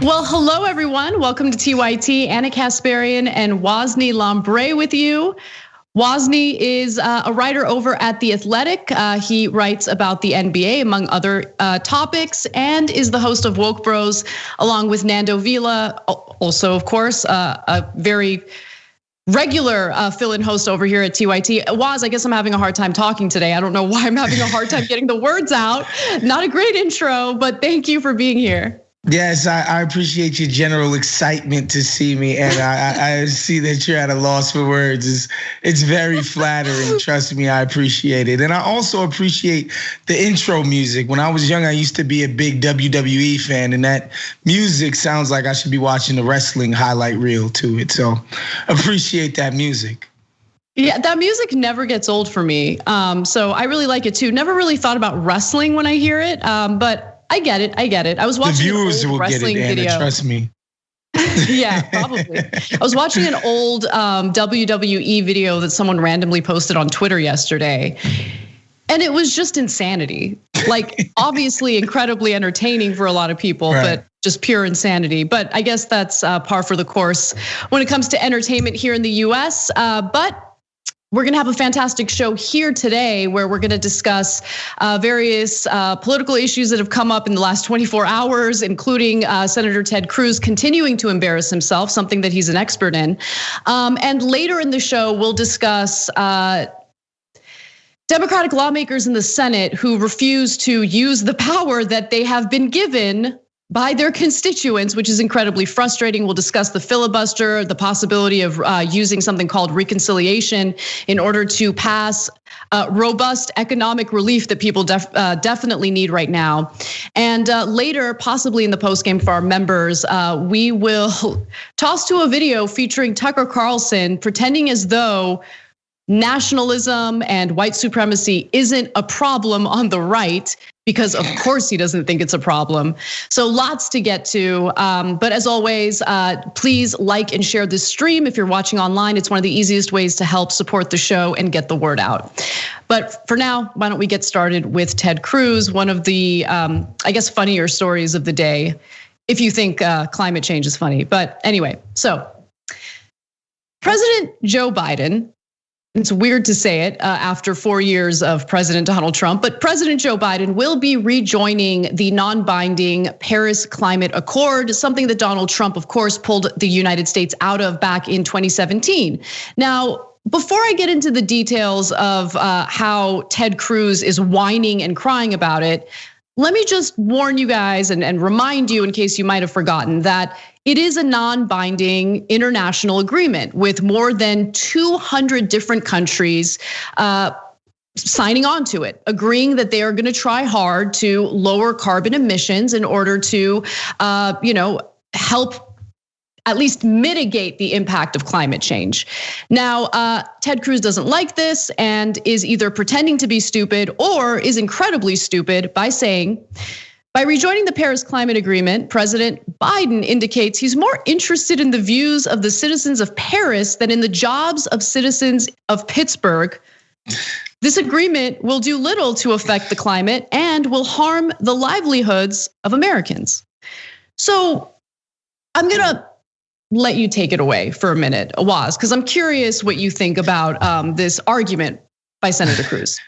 Well, hello everyone. Welcome to TYT. Anna Kasparian and Wosny Lambre with you. Wosny is a writer over at The Athletic. He writes about the NBA, among other topics, and is the host of Woke Bros, along with Nando Vila, also, of course, a very regular fill-in host over here at TYT. Woz, I guess I'm having a hard time talking today. I don't know why I'm having a hard time getting the words out. Not a great intro, but thank you for being here. Yes, I appreciate your general excitement to see me, and I see that you're at a loss for words. It's very flattering. Trust me, I appreciate it. And I also appreciate the intro music. When I was young, I used to be a big WWE fan, and that music sounds like I should be watching the wrestling highlight reel to it. So appreciate that music. Yeah, that music never gets old for me. So I really like it too. Never really thought about wrestling when I hear it, but I get it. I was watching the viewers will get it, Anna, video. Trust me. Yeah, probably. I was watching an old WWE video that someone randomly posted on Twitter yesterday. And it was just insanity. Like, obviously incredibly entertaining for a lot of people, right, but just pure insanity. But I guess that's par for the course when it comes to entertainment here in the US. But we're gonna have a fantastic show here today where we're gonna discuss various political issues that have come up in the last 24 hours, including Senator Ted Cruz continuing to embarrass himself, something that he's an expert in. And later in the show, we'll discuss Democratic lawmakers in the Senate who refuse to use the power that they have been given by their constituents, which is incredibly frustrating. We'll discuss the filibuster, the possibility of using something called reconciliation in order to pass robust economic relief that people definitely need right now. And later, possibly in the postgame for our members, we will toss to a video featuring Tucker Carlson pretending as though nationalism and white supremacy isn't a problem on the right, because of course he doesn't think it's a problem. So lots to get to, but as always, please like and share this stream if you're watching online. It's one of the easiest ways to help support the show and get the word out. But for now, why don't we get started with Ted Cruz, one of the, I guess, funnier stories of the day, if you think climate change is funny. But anyway, so President Joe Biden, it's weird to say it after 4 years of President Donald Trump, but President Joe Biden will be rejoining the non-binding Paris Climate Accord, something that Donald Trump, of course, pulled the United States out of back in 2017. Now, before I get into the details of how Ted Cruz is whining and crying about it, let me just warn you guys and remind you, in case you might have forgotten, that it is a non-binding international agreement with more than 200 different countries signing on to it, agreeing that they are going to try hard to lower carbon emissions in order to, help at least mitigate the impact of climate change. Now, Ted Cruz doesn't like this and is either pretending to be stupid or is incredibly stupid by saying, by rejoining the Paris Climate Agreement, President Biden indicates he's more interested in the views of the citizens of Paris than in the jobs of citizens of Pittsburgh. This agreement will do little to affect the climate and will harm the livelihoods of Americans. So I'm gonna let you take it away for a minute, Woz, because I'm curious what you think about this argument by Senator Cruz.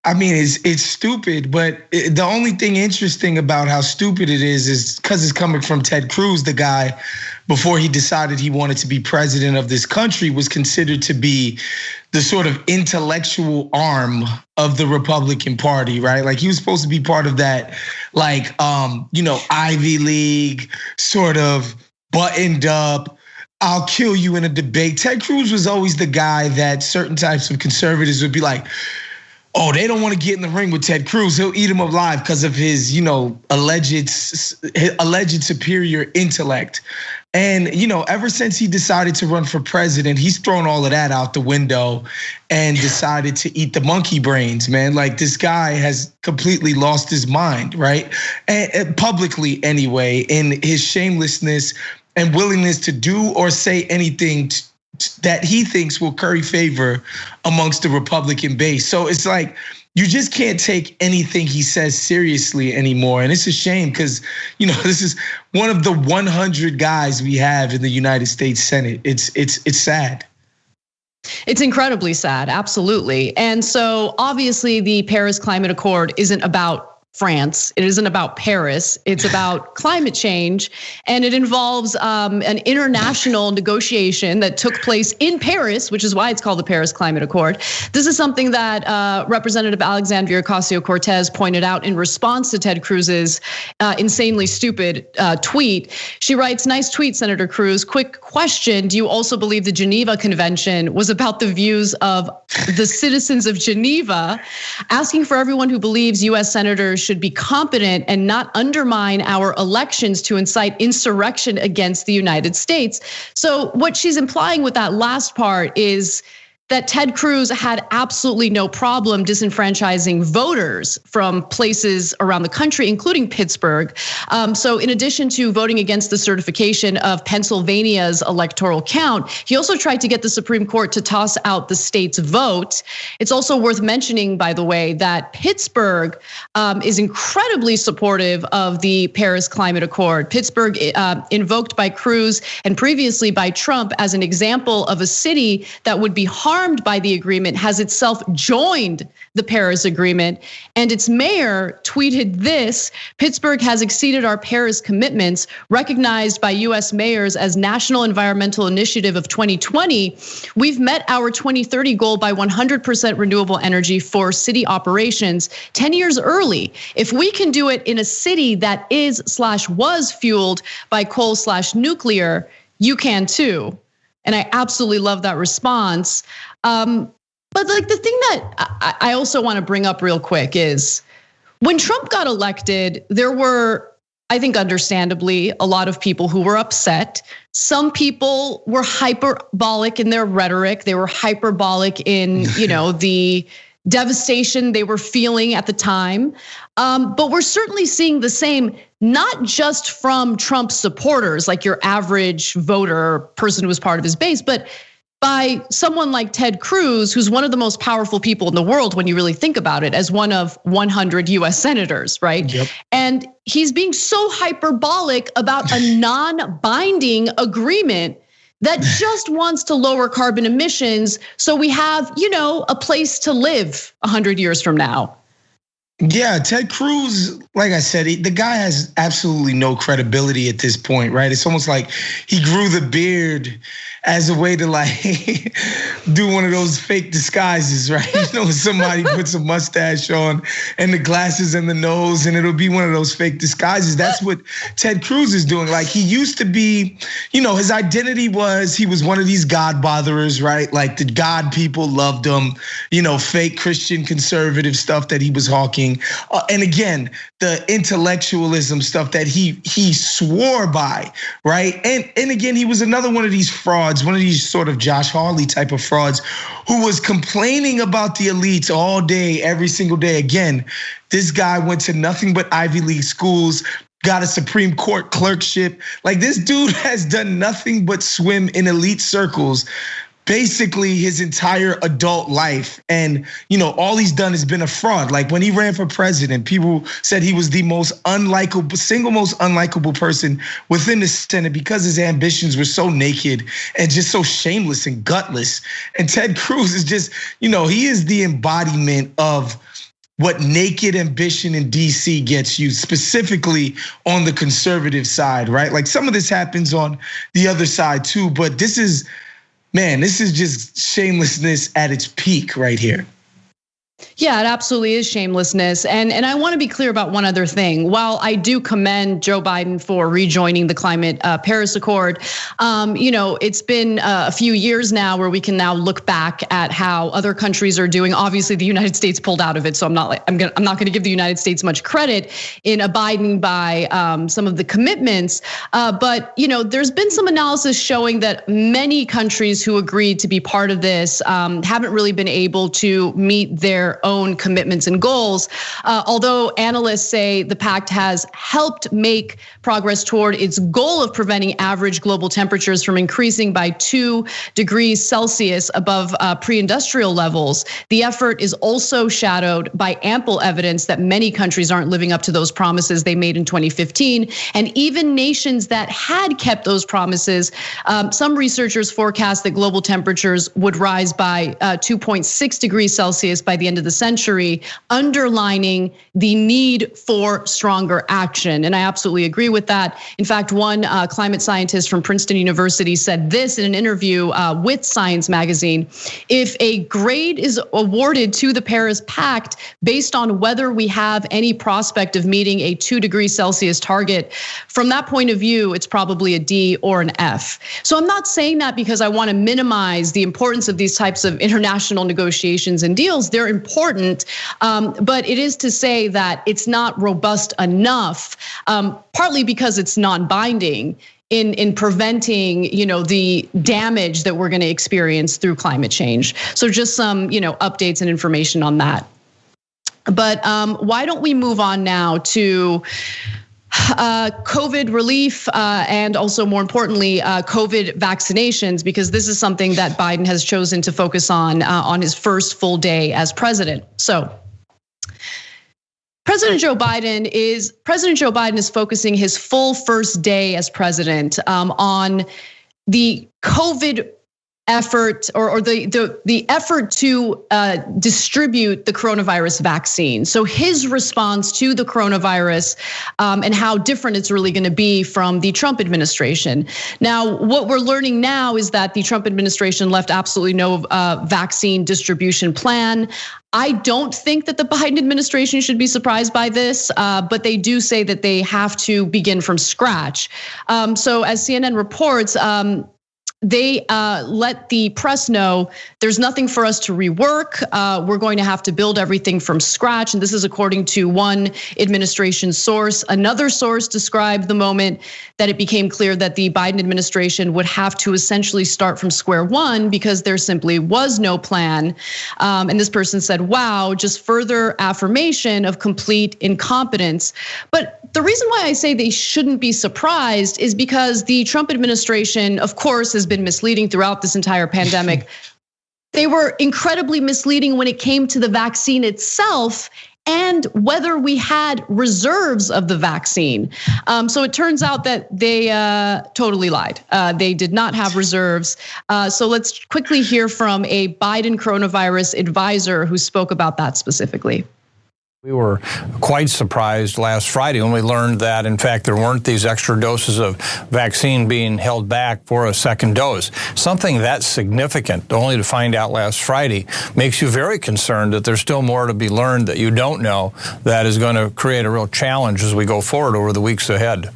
I mean, it's stupid, but the only thing interesting about how stupid it is because it's coming from Ted Cruz, the guy, before he decided he wanted to be president of this country, was considered to be the sort of intellectual arm of the Republican Party, right? Like he was supposed to be part of that, like, Ivy League sort of buttoned up, I'll kill you in a debate. Ted Cruz was always the guy that certain types of conservatives would be like, oh, they don't want to get in the ring with Ted Cruz. He'll eat him alive because of his, alleged superior intellect. And, ever since he decided to run for president, he's thrown all of that out the window and decided to eat the monkey brains, man. Like this guy has completely lost his mind, right? And publicly anyway, in his shamelessness and willingness to do or say anything that he thinks will curry favor amongst the Republican base. So it's like, you just can't take anything he says seriously anymore. And it's a shame because, this is one of the 100 guys we have in the United States Senate. It's sad. It's incredibly sad, absolutely. And so obviously the Paris Climate Accord isn't about France. It isn't about Paris. It's about climate change. And it involves an international negotiation that took place in Paris, which is why it's called the Paris Climate Accord. This is something that Representative Alexandria Ocasio-Cortez pointed out in response to Ted Cruz's insanely stupid tweet. She writes, "Nice tweet, Senator Cruz. Quick question. Do you also believe the Geneva Convention was about the views of the citizens of Geneva? Asking for everyone who believes US senators should be competent and not undermine our elections to incite insurrection against the United States." So what she's implying with that last part is that Ted Cruz had absolutely no problem disenfranchising voters from places around the country, including Pittsburgh. So in addition to voting against the certification of Pennsylvania's electoral count, he also tried to get the Supreme Court to toss out the state's vote. It's also worth mentioning, by the way, that Pittsburgh is incredibly supportive of the Paris Climate Accord. Pittsburgh, invoked by Cruz and previously by Trump as an example of a city that would be harmed by the agreement, has itself joined the Paris Agreement. And its mayor tweeted this: "Pittsburgh has exceeded our Paris commitments, recognized by US mayors as National Environmental Initiative of 2020. We've met our 2030 goal by 100% renewable energy for city operations 10 years early. If we can do it in a city that is/was fueled by coal/nuclear, you can too." And I absolutely love that response. But like the thing that I also want to bring up real quick is when Trump got elected, there were, I think understandably, a lot of people who were upset. Some people were hyperbolic in their rhetoric. They were hyperbolic in, the devastation they were feeling at the time. But we're certainly seeing the same, not just from Trump supporters, like your average voter, person who was part of his base, but by someone like Ted Cruz, who's one of the most powerful people in the world when you really think about it, as one of 100 US senators, right? Yep. And he's being so hyperbolic about a non-binding agreement that just wants to lower carbon emissions so we have, a place to live 100 years from now. Yeah, Ted Cruz, like I said, the guy has absolutely no credibility at this point, right? It's almost like he grew the beard as a way to do one of those fake disguises, right? Somebody puts a mustache on and the glasses and the nose, and it'll be one of those fake disguises. That's what Ted Cruz is doing. Like, he used to be, his identity was he was one of these God botherers, right? Like the God people loved him, fake Christian conservative stuff that he was hawking. And again, the intellectualism stuff that he swore by, right? And again, he was another one of these frauds, one of these sort of Josh Hawley type of frauds who was complaining about the elites all day, every single day. Again, this guy went to nothing but Ivy League schools, got a Supreme Court clerkship. Like, this dude has done nothing but swim in elite circles basically his entire adult life. And, all he's done has been a fraud. Like, when he ran for president, people said he was the single most unlikable person within the Senate because his ambitions were so naked and just so shameless and gutless. And Ted Cruz is just, he is the embodiment of what naked ambition in DC gets you, specifically on the conservative side, right? Like, some of this happens on the other side too, but this is just shamelessness at its peak right here. Yeah, it absolutely is shamelessness. And I want to be clear about one other thing. While I do commend Joe Biden for rejoining the climate Paris Accord, it's been a few years now where we can now look back at how other countries are doing. Obviously, the United States pulled out of it, so I'm not going to give the United States much credit in abiding by some of the commitments. But there's been some analysis showing that many countries who agreed to be part of this haven't really been able to meet their their own commitments and goals. Although analysts say the pact has helped make progress toward its goal of preventing average global temperatures from increasing by 2 degrees Celsius above pre-industrial levels, the effort is also shadowed by ample evidence that many countries aren't living up to those promises they made in 2015. And even nations that had kept those promises, some researchers forecast that global temperatures would rise by 2.6 degrees Celsius by the end of the century, underlining the need for stronger action. And I absolutely agree with that. In fact, one climate scientist from Princeton University said this in an interview with Science magazine: if a grade is awarded to the Paris Pact based on whether we have any prospect of meeting a 2 degrees Celsius target, from that point of view, it's probably a D or an F. So I'm not saying that because I want to minimize the importance of these types of international negotiations and deals. They're important, but it is to say that it's not robust enough, partly because it's non-binding in preventing, the damage that we're going to experience through climate change. So just some, updates and information on that. But why don't we move on now to COVID relief, and also more importantly, COVID vaccinations, because this is something that Biden has chosen to focus on his first full day as president. So President Joe Biden is focusing his full first day as president on the COVID effort or the effort to distribute the coronavirus vaccine. So his response to the coronavirus and how different it's really going to be from the Trump administration. Now, what we're learning now is that the Trump administration left absolutely no vaccine distribution plan. I don't think that the Biden administration should be surprised by this, but they do say that they have to begin from scratch. So as CNN reports, they let the press know there's nothing for us to rework. We're going to have to build everything from scratch. And this is according to one administration source. Another source described the moment that it became clear that the Biden administration would have to essentially start from square one because there simply was no plan. And this person said, wow, just further affirmation of complete incompetence. But the reason why I say they shouldn't be surprised is because the Trump administration, of course, has been misleading throughout this entire pandemic. They were incredibly misleading when it came to the vaccine itself and whether we had reserves of the vaccine. So it turns out that they totally lied. They did not have reserves. So let's quickly hear from a Biden coronavirus advisor who spoke about that specifically. We were quite surprised last Friday when we learned that, in fact, there weren't these extra doses of vaccine being held back for a second dose. Something that significant, only to find out last Friday, makes you very concerned that there's still more to be learned that you don't know that is going to create a real challenge as we go forward over the weeks ahead.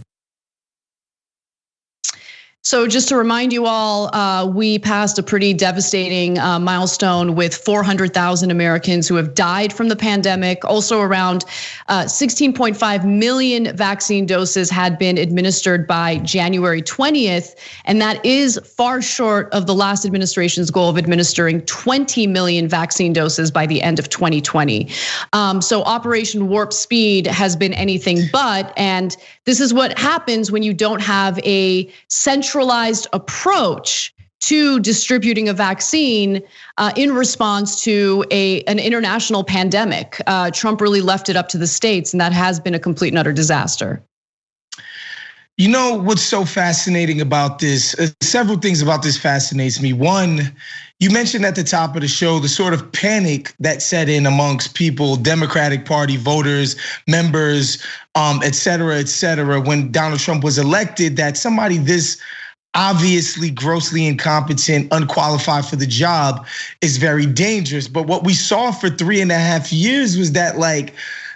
So just to remind you all, we passed a pretty devastating milestone with 400,000 Americans who have died from the pandemic. Also around 16.5 million vaccine doses had been administered by January 20th. And that is far short of the last administration's goal of administering 20 million vaccine doses by the end of 2020. So Operation Warp Speed has been anything but, and this is what happens when you don't have a centralized approach to distributing a vaccine in response to an international pandemic. Trump really left it up to the states, and that has been a complete and utter disaster. You know what's so fascinating about this? Several things about this fascinates me. One, you mentioned at the top of the show the sort of panic that set in amongst people, Democratic Party voters, members, et cetera, when Donald Trump was elected, that somebody this obviously grossly incompetent, unqualified for the job is very dangerous. But what we saw for 3.5 years was that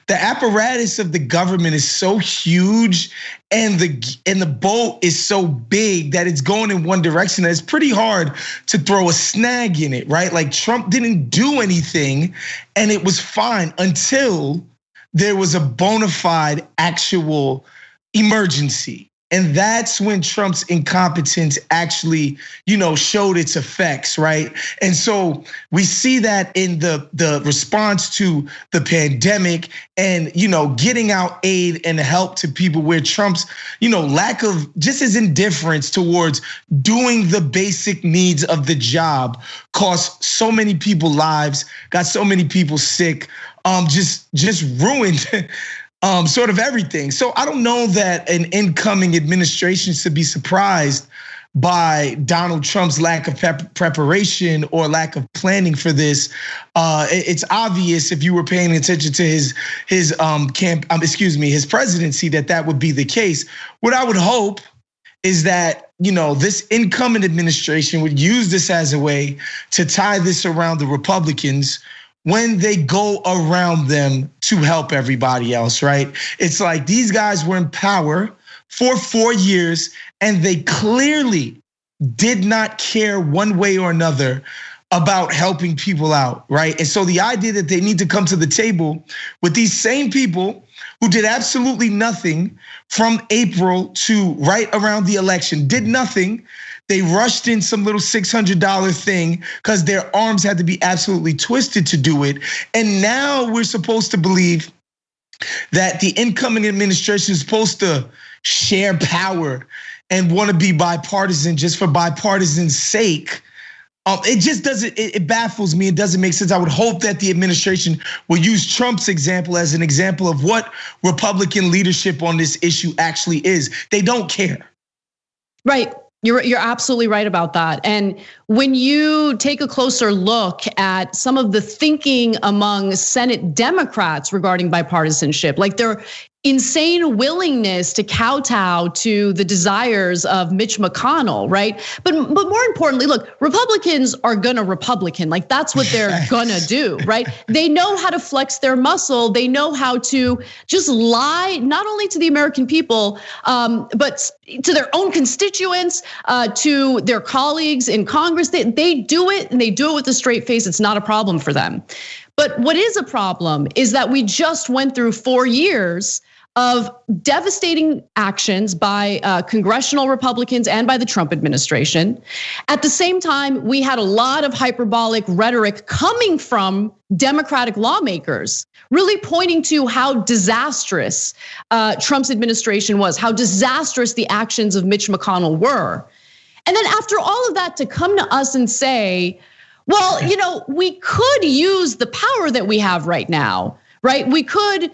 the apparatus of the government is so huge and the boat is so big that it's going in one direction that it's pretty hard to throw a snag in it, right? Like Trump didn't do anything and it was fine until there was a bona fide actual emergency. And that's when Trump's incompetence actually, showed its effects, right? And so we see that in the response to the pandemic and, getting out aid and help to people where Trump's, lack of just his indifference towards doing the basic needs of the job cost so many people lives, got so many people sick, just ruined sort of everything. So I don't know that an incoming administration should be surprised by Donald Trump's lack of preparation or lack of planning for this. It's obvious if you were paying attention to his presidency that would be the case. What I would hope is that, this incoming administration would use this as a way to tie this around the Republicans when they go around them to help everybody else, right? It's like these guys were in power for 4 years and they clearly did not care one way or another about helping people out, right? And so the idea that they need to come to the table with these same people who did absolutely nothing from April to right around the election, did nothing. They rushed in some little $600 thing because their arms had to be absolutely twisted to do it. And now we're supposed to believe that the incoming administration is supposed to share power and want to be bipartisan just for bipartisan's sake. It just doesn't, it baffles me. It doesn't make sense. I would hope that the administration will use Trump's example as an example of what Republican leadership on this issue actually is. They don't care. Right. You're absolutely right about that. And when you take a closer look at some of the thinking among Senate Democrats regarding bipartisanship, like their insane willingness to kowtow to the desires of Mitch McConnell, right? But more importantly, look, Republicans are gonna Republican, like that's what they're gonna do, right? They know how to flex their muscle. They know how to just lie, not only to the American people, but to their own constituents, to their colleagues in Congress. They do it and they do it with a straight face. It's not a problem for them. But what is a problem is that we just went through 4 years of devastating actions by congressional Republicans and by the Trump administration. At the same time, we had a lot of hyperbolic rhetoric coming from Democratic lawmakers, really pointing to how disastrous Trump's administration was, how disastrous the actions of Mitch McConnell were. And then after all of that, to come to us and say, well, we could use the power that we have right now, right? We could,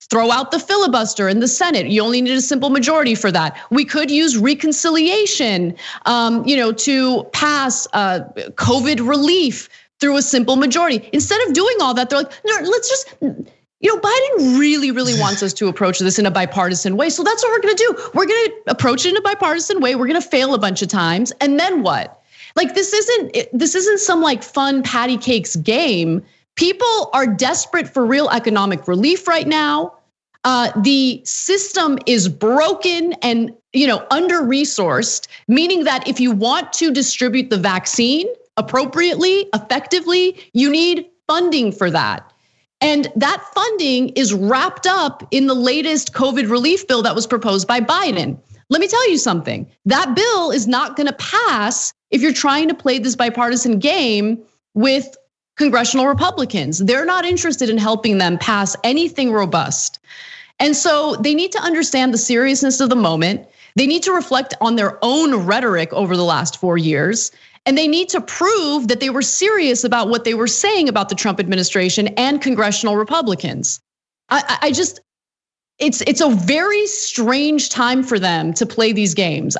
throw out the filibuster in the Senate. You only need a simple majority for that. We could use reconciliation, to pass COVID relief through a simple majority. Instead of doing all that, they're like, no, let's just, Biden really wants us to approach this in a bipartisan way. So that's what we're gonna do. We're gonna approach it in a bipartisan way. We're gonna fail a bunch of times. And then what? Like this isn't some like fun patty cakes game. People are desperate for real economic relief right now. The system is broken and under-resourced, meaning that if you want to distribute the vaccine appropriately, effectively, you need funding for that. And that funding is wrapped up in the latest COVID relief bill that was proposed by Biden. Let me tell you something. That bill is not gonna pass if you're trying to play this bipartisan game with congressional Republicans. They're not interested in helping them pass anything robust. And so they need to understand the seriousness of the moment. They need to reflect on their own rhetoric over the last 4 years. And they need to prove that they were serious about what they were saying about the Trump administration and congressional Republicans. It's a very strange time for them to play these games.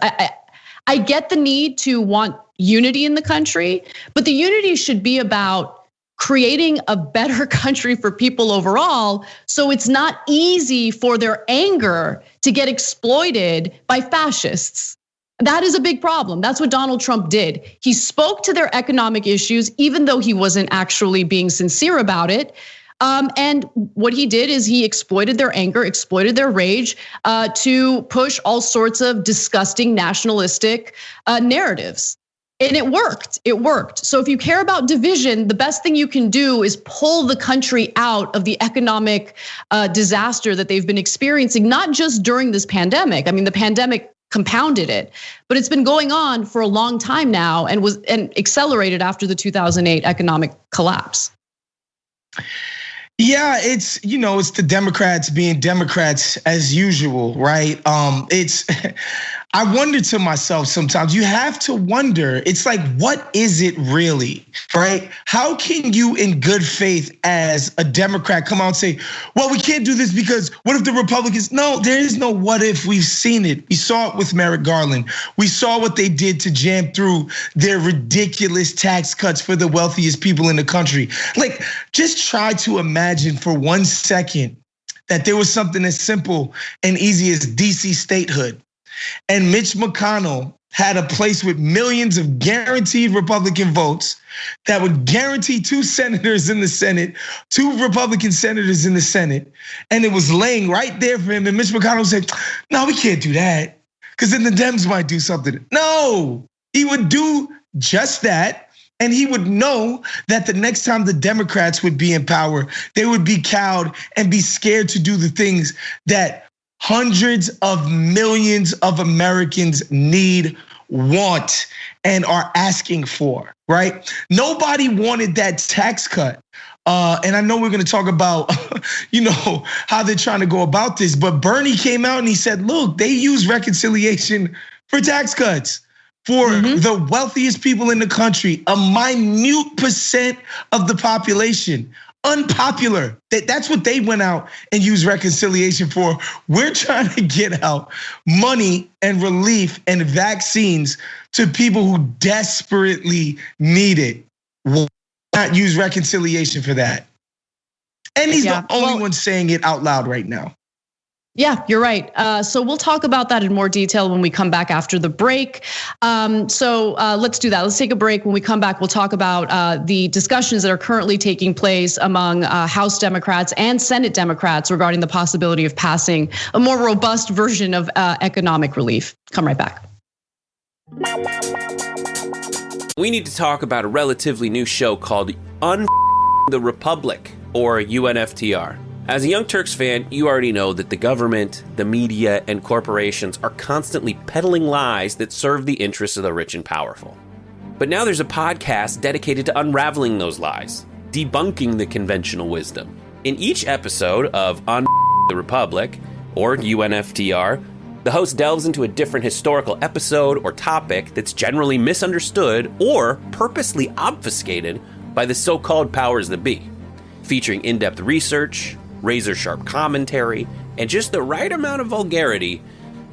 I get the need to want unity in the country, but the unity should be about creating a better country for people overall, so it's not easy for their anger to get exploited by fascists. That is a big problem. That's what Donald Trump did. He spoke to their economic issues, even though he wasn't actually being sincere about it. And what he did is he exploited their anger, exploited their rage to push all sorts of disgusting nationalistic narratives. And it worked. It worked. So if you care about division, the best thing you can do is pull the country out of the economic disaster that they've been experiencing, not just during this pandemic. I mean, the pandemic compounded it, but it's been going on for a long time now and accelerated after the 2008 economic collapse. Yeah, it's the Democrats being Democrats as usual, right? I wonder to myself sometimes, you have to wonder, it's like, what is it really, right? How can you in good faith as a Democrat come out and say, well, we can't do this because what if the Republicans? No, there is no what if. We've seen it. We saw it with Merrick Garland. We saw what they did to jam through their ridiculous tax cuts for the wealthiest people in the country. Like, just try to imagine for 1 second that there was something as simple and easy as DC statehood. And Mitch McConnell had a place with millions of guaranteed Republican votes that would guarantee 2 senators in the Senate, 2 Republican senators in the Senate. And it was laying right there for him. And Mitch McConnell said, no, we can't do that because then the Dems might do something. No, he would do just that. And he would know that the next time the Democrats would be in power, they would be cowed and be scared to do the things that hundreds of millions of Americans need, want, and are asking for, right? Nobody wanted that tax cut. And I know we're gonna talk about, how they're trying to go about this, but Bernie came out and he said, look, they use reconciliation for tax cuts for the wealthiest people in the country, a minute percent of the population. Unpopular. That's what they went out and used reconciliation for. We're trying to get out money and relief and vaccines to people who desperately need it. Why not use reconciliation for that? And he's the only one saying it out loud right now. Yeah, you're right. So we'll talk about that in more detail when we come back after the break. So let's do that. Let's take a break. When we come back, we'll talk about the discussions that are currently taking place among House Democrats and Senate Democrats regarding the possibility of passing a more robust version of economic relief. Come right back. We need to talk about a relatively new show called the Republic, or UNFTR. As a Young Turks fan, you already know that the government, the media, and corporations are constantly peddling lies that serve the interests of the rich and powerful. But now there's a podcast dedicated to unraveling those lies, debunking the conventional wisdom. In each episode of On the Republic, or UNFTR, the host delves into a different historical episode or topic that's generally misunderstood or purposely obfuscated by the so-called powers that be, featuring in-depth research, razor-sharp commentary, and just the right amount of vulgarity.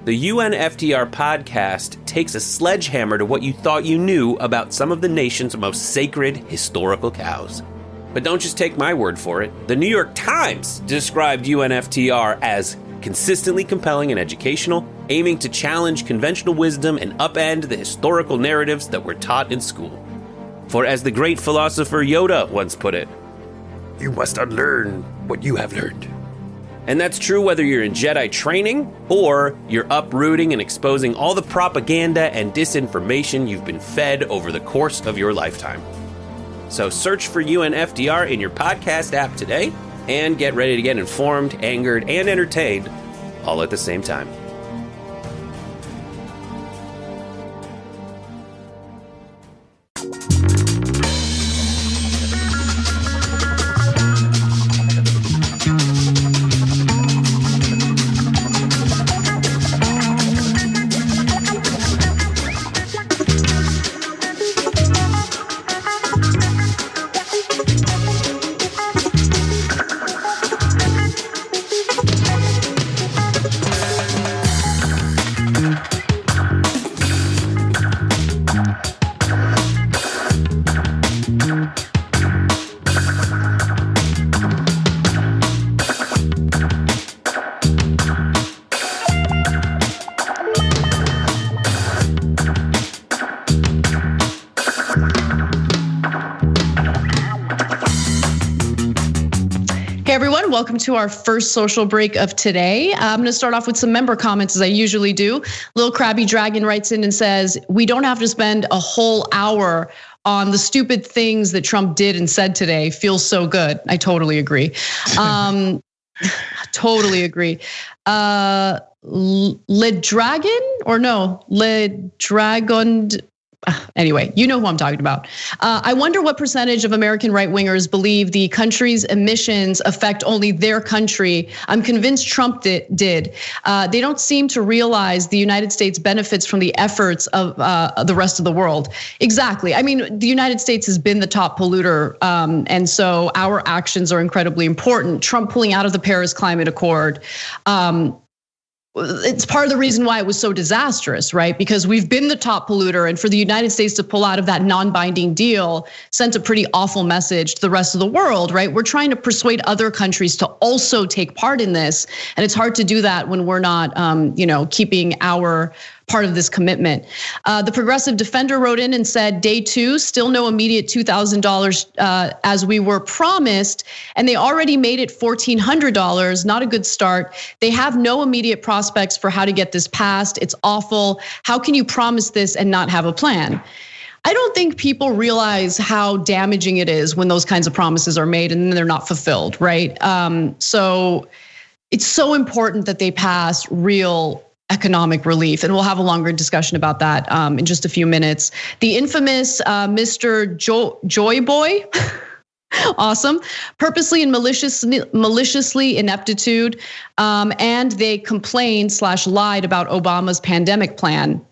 The UNFTR podcast takes a sledgehammer to what you thought you knew about some of the nation's most sacred historical cows. But don't just take my word for it. The New York Times described UNFTR as consistently compelling and educational, aiming to challenge conventional wisdom and upend the historical narratives that were taught in school. For as the great philosopher Yoda once put it, you must unlearn what you have learned. And that's true whether you're in Jedi training or you're uprooting and exposing all the propaganda and disinformation you've been fed over the course of your lifetime. So search for UNFTR in your podcast app today and get ready to get informed, angered, and entertained all at the same time. everyone. Welcome to our first social break of today. I'm going to start off with some member comments as I usually do. Lil Krabby Dragon writes in and says, we don't have to spend a whole hour on the stupid things that Trump did and said today. Feels so good. I totally agree. Totally agree. Le Dragon. Anyway, you know who I'm talking about. I wonder what percentage of American right-wingers believe the country's emissions affect only their country. I'm convinced Trump did. They don't seem to realize the United States benefits from the efforts of the rest of the world. Exactly. I mean, the United States has been the top polluter, and so our actions are incredibly important. Trump pulling out of the Paris Climate Accord. It's part of the reason why it was so disastrous, right? Because we've been the top polluter, and for the United States to pull out of that non-binding deal sent a pretty awful message to the rest of the world, right? We're trying to persuade other countries to also take part in this, and it's hard to do that when we're not, keeping our part of this commitment. The Progressive Defender wrote in and said, day 2, still no immediate $2,000 as we were promised, and they already made it $1,400, not a good start. They have no immediate prospects for how to get this passed. It's awful. How can you promise this and not have a plan? I don't think people realize how damaging it is when those kinds of promises are made and then they're not fulfilled, right? So it's so important that they pass real economic relief, and we'll have a longer discussion about that in just a few minutes. The infamous Mr. Joy Boy, awesome, purposely and maliciously ineptitude, and they complained/lied about Obama's pandemic plan.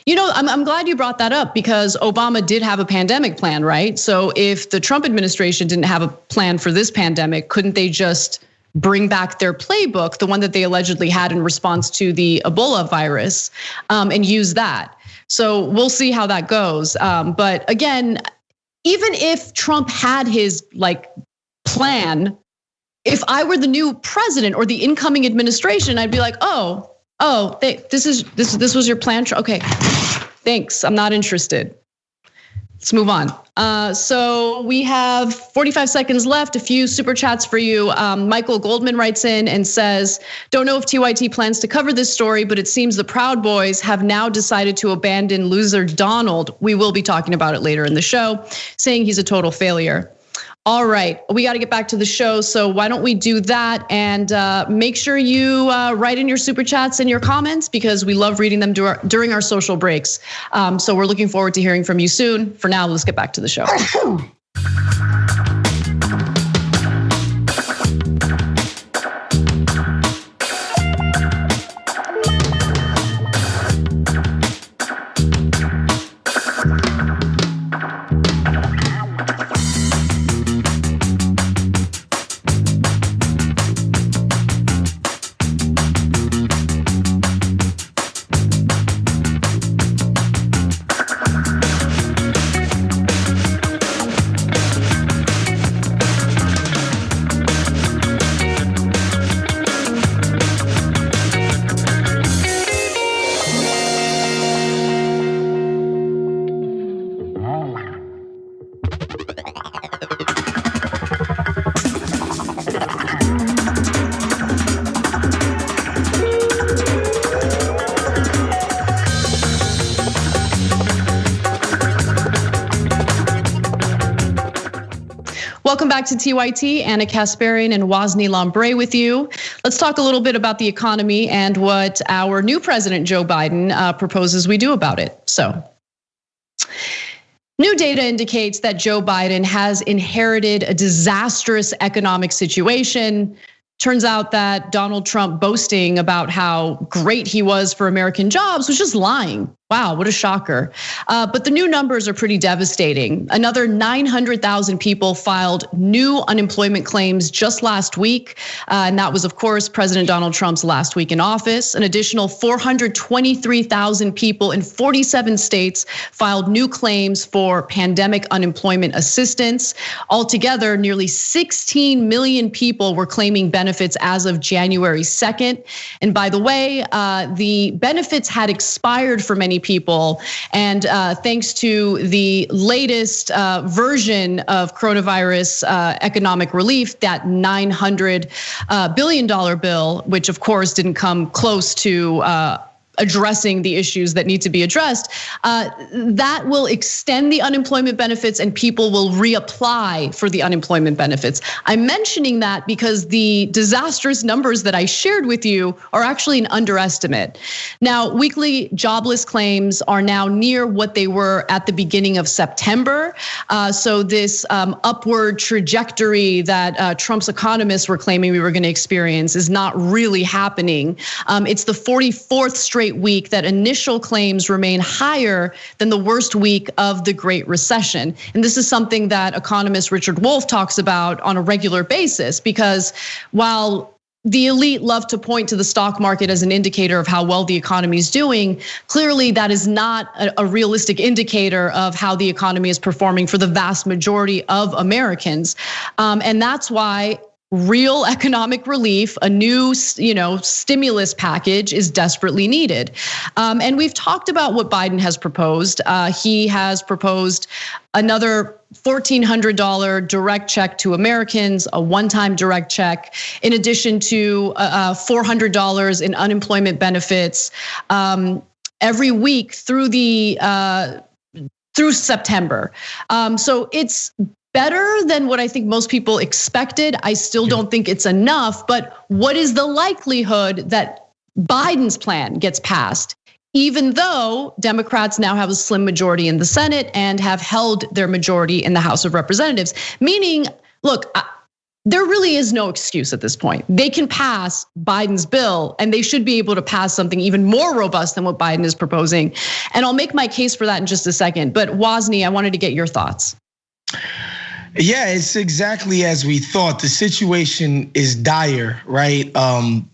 You know, I'm glad you brought that up because Obama did have a pandemic plan, right? So if the Trump administration didn't have a plan for this pandemic, couldn't they just bring back their playbook, the one that they allegedly had in response to the Ebola virus, and use that? So we'll see how that goes. But again, even if Trump had his plan, if I were the new president or the incoming administration, I'd be like, this was your plan? Okay, thanks, I'm not interested. Let's move on. So we have 45 seconds left. A few super chats for you. Michael Goldman writes in and says, don't know if TYT plans to cover this story, but it seems the Proud Boys have now decided to abandon loser Donald. We will be talking about it later in the show, saying he's a total failure. All right, we got to get back to the show. So why don't we do that and make sure you write in your super chats and your comments because we love reading them during our social breaks. So we're looking forward to hearing from you soon. For now, let's get back to the show. Welcome back to TYT. Anna Kasparian and Wosny Lambre with you. Let's talk a little bit about the economy and what our new president, Joe Biden, proposes we do about it. So, new data indicates that Joe Biden has inherited a disastrous economic situation. Turns out that Donald Trump boasting about how great he was for American jobs was just lying. Wow, what a shocker. But the new numbers are pretty devastating. Another 900,000 people filed new unemployment claims just last week. And that was, of course, President Donald Trump's last week in office. An additional 423,000 people in 47 states filed new claims for pandemic unemployment assistance. Altogether, nearly 16 million people were claiming benefits as of January 2nd. And by the way, the benefits had expired for many people. And thanks to the latest version of coronavirus economic relief, that $900 billion bill, which of course didn't come close to addressing the issues that need to be addressed, that will extend the unemployment benefits and people will reapply for the unemployment benefits. I'm mentioning that because the disastrous numbers that I shared with you are actually an underestimate. Now, weekly jobless claims are now near what they were at the beginning of September. So this upward trajectory that Trump's economists were claiming we were going to experience is not really happening. It's the 44th straight week that initial claims remain higher than the worst week of the Great Recession. And this is something that economist Richard Wolff talks about on a regular basis, because while the elite love to point to the stock market as an indicator of how well the economy is doing, clearly that is not a realistic indicator of how the economy is performing for the vast majority of Americans. And that's why real economic relief, a new, stimulus package is desperately needed. And we've talked about what Biden has proposed. He has proposed another $1,400 direct check to Americans, a one-time direct check, in addition to $400 in unemployment benefits every week through September. So it's better than what I think most people expected. I still don't think it's enough, but what is the likelihood that Biden's plan gets passed, even though Democrats now have a slim majority in the Senate and have held their majority in the House of Representatives? Meaning, look, there really is no excuse at this point. They can pass Biden's bill and they should be able to pass something even more robust than what Biden is proposing. And I'll make my case for that in just a second. But Whyyyy, I wanted to get your thoughts. Yeah, it's exactly as we thought. The situation is dire, right?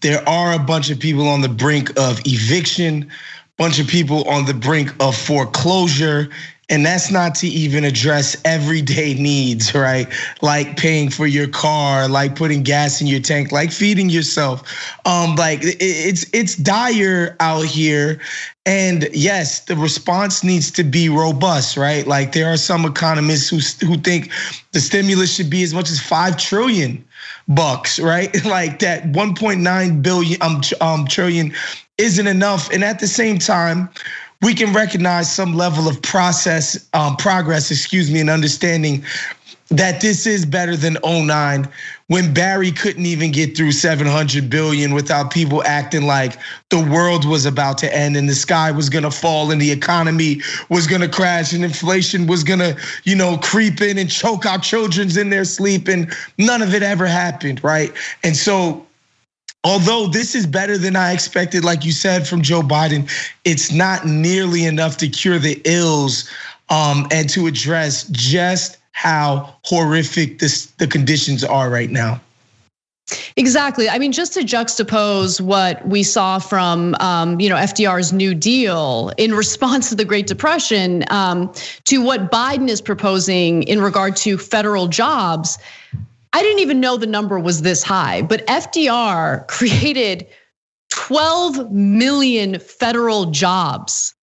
There are a bunch of people on the brink of eviction, bunch of people on the brink of foreclosure. And that's not to even address everyday needs, right? Like paying for your car, like putting gas in your tank, like feeding yourself. Like it's dire out here. And yes, the response needs to be robust, right? Like there are some economists who think the stimulus should be as much as $5 trillion, right? Like that 1.9 billion trillion isn't enough. And at the same time, we can recognize some level of progress, and understanding that this is better than 2009, when Barry couldn't even get through 700 billion without people acting like the world was about to end and the sky was gonna fall and the economy was gonna crash and inflation was gonna, creep in and choke our children's in their sleep, and none of it ever happened, right? And so, although this is better than I expected, like you said, from Joe Biden, it's not nearly enough to cure the ills and to address just how horrific the conditions are right now. Exactly. I mean, just to juxtapose what we saw from FDR's New Deal in response to the Great Depression to what Biden is proposing in regard to federal jobs. I didn't even know the number was this high, but FDR created 12 million federal jobs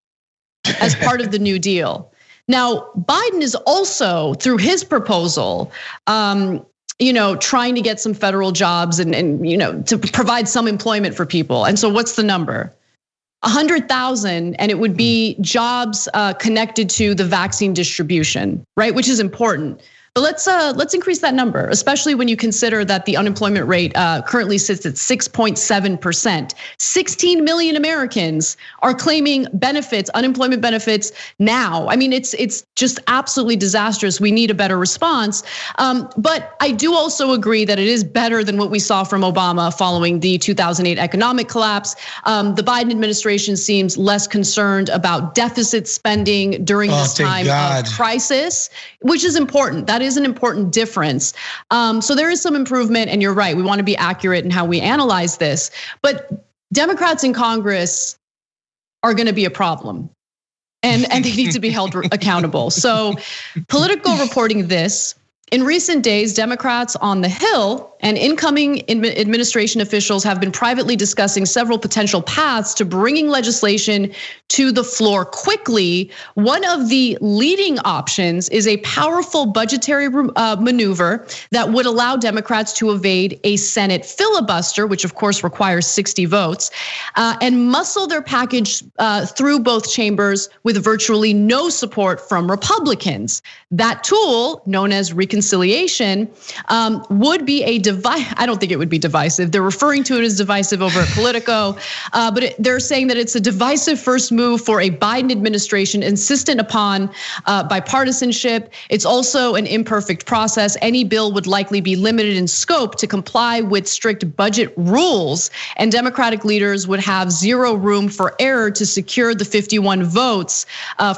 as part of the New Deal. Now, Biden is also, through his proposal, trying to get some federal jobs and to provide some employment for people. And so what's the number? 100,000, and it would be jobs connected to the vaccine distribution, right? Which is important. But let's increase that number, especially when you consider that the unemployment rate currently sits at 6.7%. 16 million Americans are claiming benefits, unemployment benefits now. I mean, it's just absolutely disastrous. We need a better response. But I do also agree that it is better than what we saw from Obama following the 2008 economic collapse. The Biden administration seems less concerned about deficit spending during this time of crisis, which is important. That is an important difference. So there is some improvement, and you're right. We want to be accurate in how we analyze this. But Democrats in Congress are going to be a problem, and they need to be held accountable. So Politico reporting this. In recent days, Democrats on the Hill and incoming administration officials have been privately discussing several potential paths to bringing legislation to the floor quickly. One of the leading options is a powerful budgetary maneuver that would allow Democrats to evade a Senate filibuster, which of course requires 60 votes, and muscle their package through both chambers with virtually no support from Republicans. That tool, known as reconciliation, would be a I don't think it would be divisive. They're referring to it as divisive over at Politico, but they're saying that it's a divisive first move for a Biden administration insistent upon bipartisanship. It's also an imperfect process. Any bill would likely be limited in scope to comply with strict budget rules, and Democratic leaders would have zero room for error to secure the 51 votes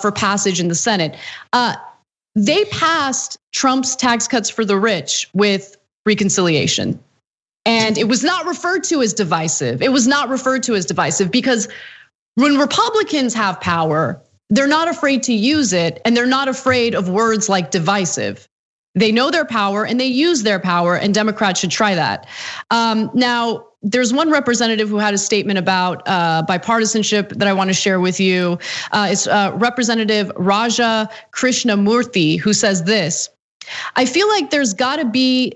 for passage in the Senate. They passed Trump's tax cuts for the rich with reconciliation. And it was not referred to as divisive. It was not referred to as divisive because when Republicans have power, they're not afraid to use it, and they're not afraid of words like divisive. They know their power and they use their power, and Democrats should try that. Now, there's one representative who had a statement about bipartisanship that I want to share with you. It's Representative Raja Krishnamurthy, who says this: I feel like that's gotta be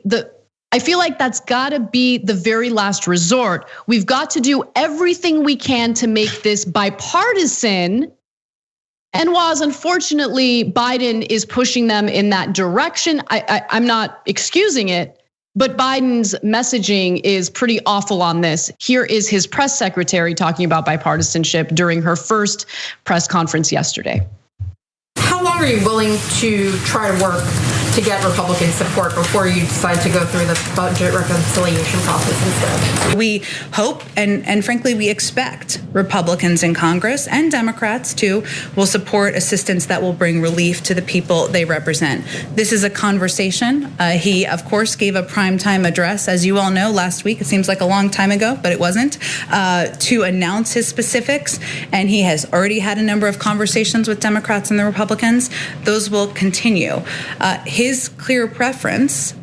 the very last resort. We've got to do everything we can to make this bipartisan. And while unfortunately Biden is pushing them in that direction, I'm not excusing it, but Biden's messaging is pretty awful on this. Here is his press secretary talking about bipartisanship during her first press conference yesterday. How long are you willing to try to work to get Republican support before you decide to go through the budget reconciliation process instead? We hope and frankly we expect Republicans in Congress and Democrats too will support assistance that will bring relief to the people they represent. This is a conversation. He of course gave a primetime address, as you all know, last week. It seems like a long time ago, but it wasn't, to announce his specifics. And he has already had a number of conversations with Democrats and the Republicans. Those will continue. His clear preference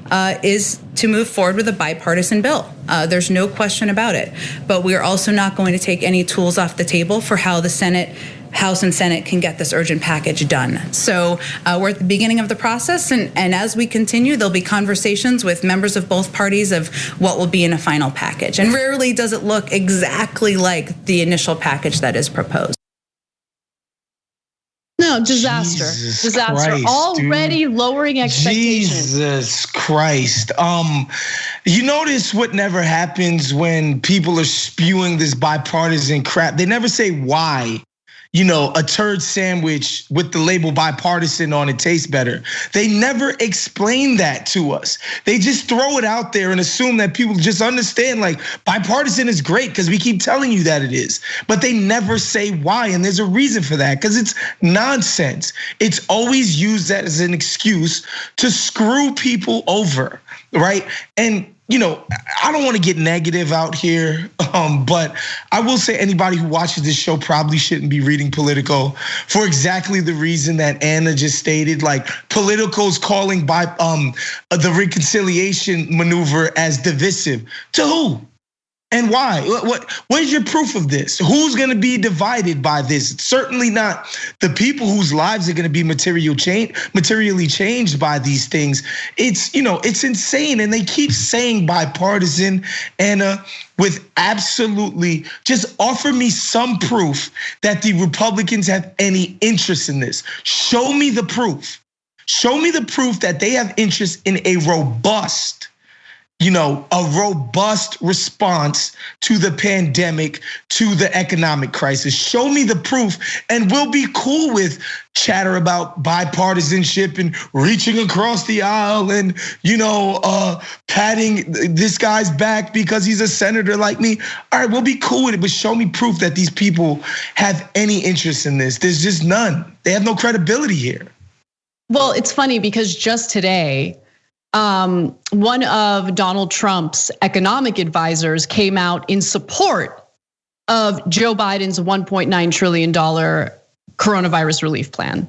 is to move forward with a bipartisan bill. There's no question about it. But we are also not going to take any tools off the table for how the House and Senate can get this urgent package done. So we're at the beginning of the process, and as we continue, there'll be conversations with members of both parties of what will be in a final package. And rarely does it look exactly like the initial package that is proposed. No, disaster. Christ, already dude. Lowering expectations. Jesus Christ. You notice what never happens when people are spewing this bipartisan crap? They never say why. You know, a turd sandwich with the label bipartisan on it tastes better. They never explain that to us. They just throw it out there and assume that people just understand like bipartisan is great because we keep telling you that it is. But they never say why, and there's a reason for that because it's nonsense. It's always used that as an excuse to screw people over, right? And you know, I don't want to get negative out here, but I will say anybody who watches this show probably shouldn't be reading Politico for exactly the reason that Anna just stated. Like Politico's calling the reconciliation maneuver as divisive. To who? And why? Where's your proof of this? Who's going to be divided by this? It's certainly not the people whose lives are going to be materially changed by these things. It's, you know, it's insane. And they keep saying bipartisan, Anna, with absolutely just offer me some proof that the Republicans have any interest in this. Show me the proof. Show me the proof that they have interest in a robust response to the pandemic, to the economic crisis. Show me the proof and we'll be cool with chatter about bipartisanship and reaching across the aisle and, patting this guy's back because he's a senator like me. All right, we'll be cool with it, but show me proof that these people have any interest in this. There's just none. They have no credibility here. Well, it's funny because just today, one of Donald Trump's economic advisors came out in support of Joe Biden's $1.9 trillion coronavirus relief plan.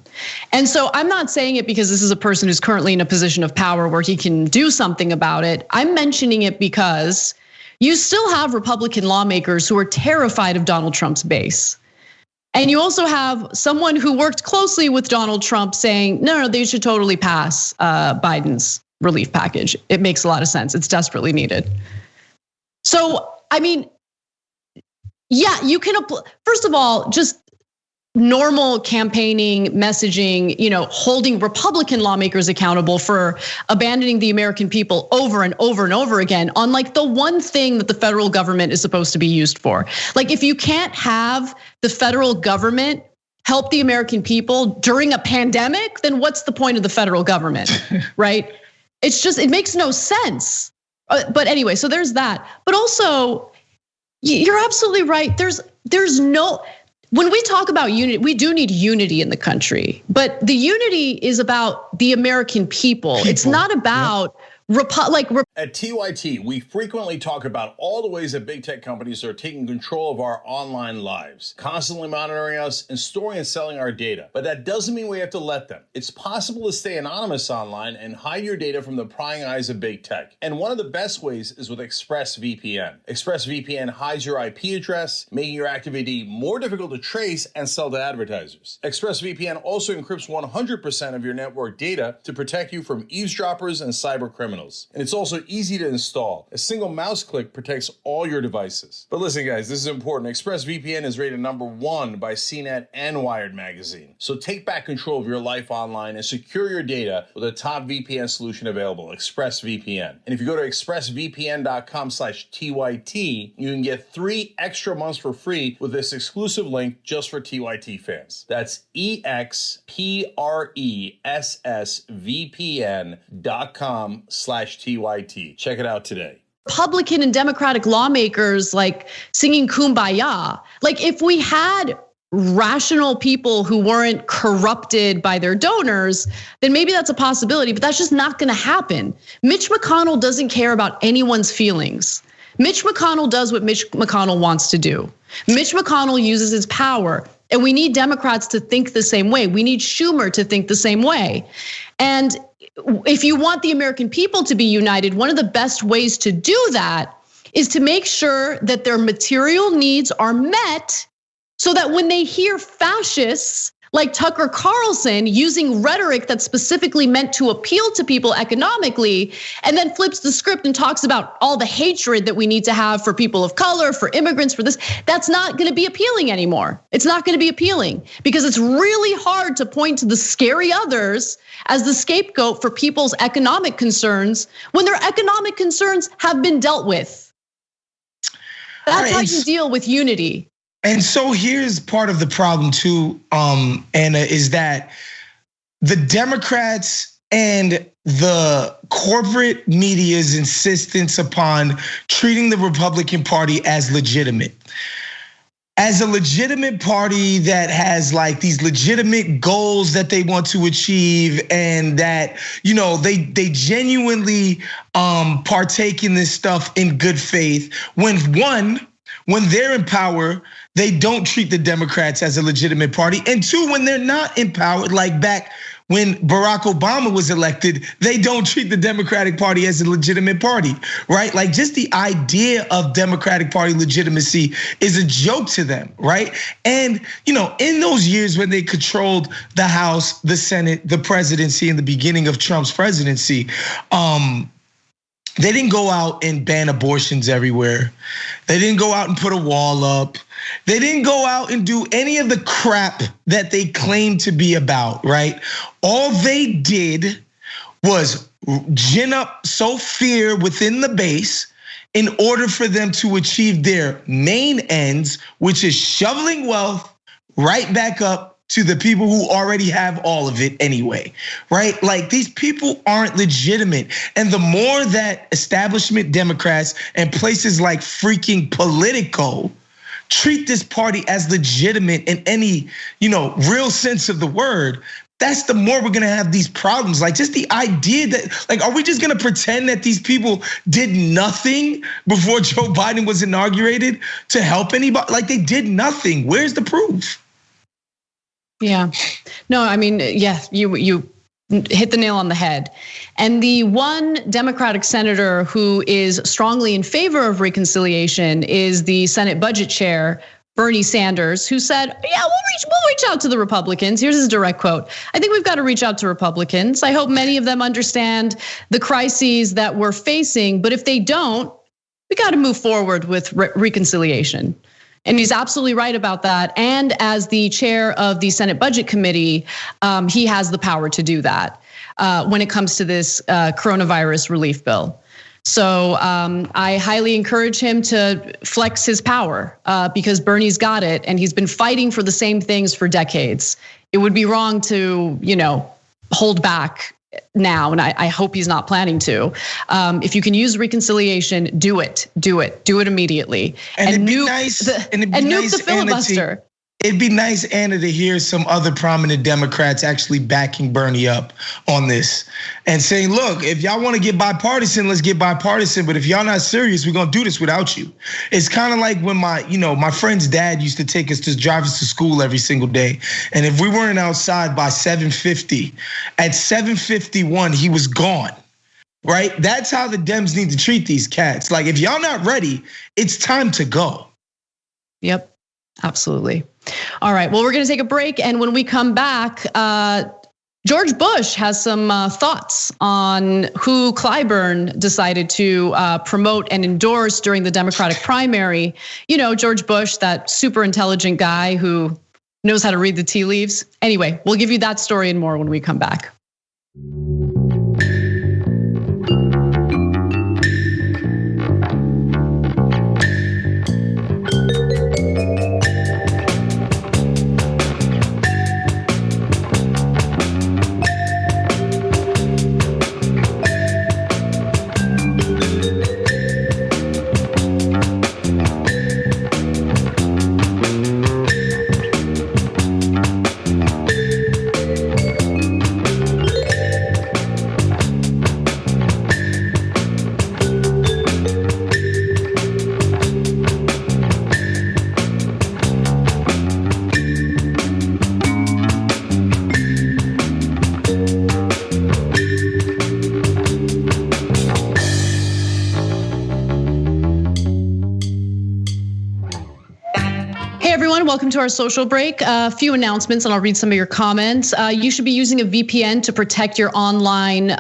And so I'm not saying it because this is a person who's currently in a position of power where he can do something about it. I'm mentioning it because you still have Republican lawmakers who are terrified of Donald Trump's base. And you also have someone who worked closely with Donald Trump saying, no, they should totally pass Biden's relief package. It makes a lot of sense. It's desperately needed. So, I mean, yeah, you can, first of all, just normal campaigning, messaging, holding Republican lawmakers accountable for abandoning the American people over and over and over again on like the one thing that the federal government is supposed to be used for. Like if you can't have the federal government help the American people during a pandemic, then what's the point of the federal government, right? It's just, it makes no sense. But anyway, so there's that. But also, you're absolutely right. There's no, when we talk about unity, we do need unity in the country, but the unity is about the American people. It's not about At TYT, we frequently talk about all the ways that big tech companies are taking control of our online lives, constantly monitoring us and storing and selling our data. But that doesn't mean we have to let them. It's possible to stay anonymous online and hide your data from the prying eyes of big tech. And one of the best ways is with ExpressVPN. ExpressVPN hides your IP address, making your activity more difficult to trace and sell to advertisers. ExpressVPN also encrypts 100% of your network data to protect you from eavesdroppers and cyber criminals. And it's also easy to install. A single mouse click protects all your devices. But listen, guys, this is important. ExpressVPN is rated #1 by CNET and Wired magazine. So take back control of your life online and secure your data with a top VPN solution available, ExpressVPN. And if you go to expressvpn.com/TYT, you can get 3 extra months for free with this exclusive link just for TYT fans. That's expressvpn.com/TYT. Check it out today. Republican and Democratic lawmakers like singing Kumbaya. Like if we had rational people who weren't corrupted by their donors, then maybe that's a possibility, but that's just not gonna happen. Mitch McConnell doesn't care about anyone's feelings. Mitch McConnell does what Mitch McConnell wants to do. Mitch McConnell uses his power, and we need Democrats to think the same way. We need Schumer to think the same way. And if you want the American people to be united, one of the best ways to do that is to make sure that their material needs are met so that when they hear fascists like Tucker Carlson using rhetoric that's specifically meant to appeal to people economically, and then flips the script and talks about all the hatred that we need to have for people of color, for immigrants, for this, that's not gonna be appealing anymore. It's not gonna be appealing because it's really hard to point to the scary others as the scapegoat for people's economic concerns when their economic concerns have been dealt with. That's how you deal with unity. And so here's part of the problem too, Anna, is that the Democrats and the corporate media's insistence upon treating the Republican Party as legitimate. As a legitimate party that has like these legitimate goals that they want to achieve, and that they genuinely partake in this stuff in good faith. When they're in power, they don't treat the Democrats as a legitimate party. And 2, when they're not in power, like back when Barack Obama was elected, they don't treat the Democratic Party as a legitimate party, right? Like just the idea of Democratic Party legitimacy is a joke to them, right? And in those years when they controlled the House, the Senate, the presidency in the beginning of Trump's presidency, they didn't go out and ban abortions everywhere. They didn't go out and put a wall up. They didn't go out and do any of the crap that they claimed to be about, right? All they did was gin up fear within the base in order for them to achieve their main ends, which is shoveling wealth right back up to the people who already have all of it anyway, right? Like these people aren't legitimate. And the more that establishment Democrats and places like freaking Politico treat this party as legitimate in any, real sense of the word, that's the more we're gonna have these problems. Like just the idea that, like, are we just gonna pretend that these people did nothing before Joe Biden was inaugurated to help anybody? Like they did nothing. Where's the proof? Yeah. No, I mean, yeah, you hit the nail on the head. And the one Democratic senator who is strongly in favor of reconciliation is the Senate Budget Chair, Bernie Sanders, who said, yeah, we'll reach out to the Republicans. Here's his direct quote. I think we've got to reach out to Republicans. I hope many of them understand the crises that we're facing, but if they don't, we got to move forward with reconciliation. And he's absolutely right about that. And as the chair of the Senate Budget Committee, he has the power to do that when it comes to this coronavirus relief bill. So I highly encourage him to flex his power because Bernie's got it and he's been fighting for the same things for decades. It would be wrong to, hold back now, and I hope he's not planning to. If you can use reconciliation, do it immediately, and nuke the filibuster. It'd be nice, Anna, to hear some other prominent Democrats actually backing Bernie up on this and saying, look, if y'all want to get bipartisan, let's get bipartisan. But if y'all not serious, we're going to do this without you. It's kind of like when my friend's dad used to drive us to school every single day. And if we weren't outside by 7:50, at 7:51, he was gone. Right? That's how the Dems need to treat these cats. Like, if y'all not ready, it's time to go. Yep, absolutely. All right, well, we're gonna take a break, and when we come back, George Bush has some thoughts on who Clyburn decided to promote and endorse during the Democratic primary. George Bush, that super intelligent guy who knows how to read the tea leaves. Anyway, we'll give you that story and more when we come back. Welcome to our social break. A few announcements and I'll read some of your comments. You should be using a VPN to protect your online